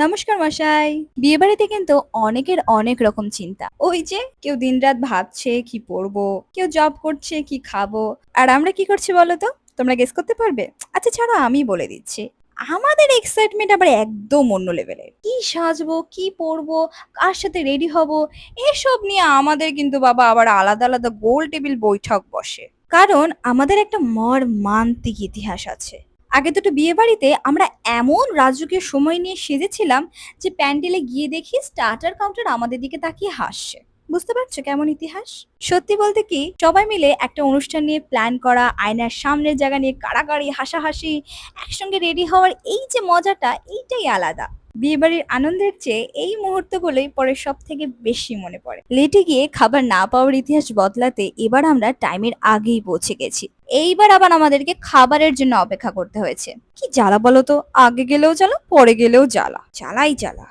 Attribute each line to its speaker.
Speaker 1: নমস্কার মশাই। বিয়েবাড়িতে কিন্তু অনেকের অনেক রকম চিন্তা। ওই যে কেউ দিনরাত ভাবছে কি পরবো, কেউ জব করছে কি খাবো। আর আমরা কি করছি বলো তো? তোমরা গেস করতে পারবে? আচ্ছা ছাড়ো আমি বলে দিচ্ছি। আমাদের এক্সাইটমেন্ট আবার একদম অন্য লেভেলের। কি সাজবো, কি পরবো, কার সাথে রেডি হবো এসব নিয়ে আমাদের কিন্তু বাবা আবার আলাদা, আলাদা গোল টেবিল বৈঠক বসে। কারণ আমাদের একটা মর্মান্তিক ইতিহাস আছে। আগে দুটো বিয়েবাড়িতে আমরা এমন রাজকীয় সময় নিয়ে সেজেছিলাম যে প্যান্ডেলে গিয়ে দেখি স্টার্টার কাউন্টার আমাদের দিকে তাকিয়ে হাসছে। বুঝতে পারছো কেমন ইতিহাস? সত্যি বলতে কি সবাই মিলে একটা অনুষ্ঠান নিয়ে প্ল্যান করা, আয়নার সামনের জায়গা নিয়ে কাড়াকাড়ি হাসাহাসি, একসঙ্গে রেডি হওয়ার এই যে মজাটা এইটাই আলাদা। বিয়েবাড়ির আনন্দের চেয়ে এই মুহূর্তগুলোই পরে সব থেকে বেশি মনে পড়ে। লেটে গিয়ে খাবার না পাওয়ার ইতিহাস বদলাতে এবার আমরা টাইমের আগেই পৌঁছে গেছি। এইবার আবার আমাদেরকে খাবারের জন্য অপেক্ষা করতে হয়েছে। কি জ্বালা বলো তো, আগে গেলেও জ্বালা, পরে গেলেও জ্বালা, জ্বালাই জ্বালা।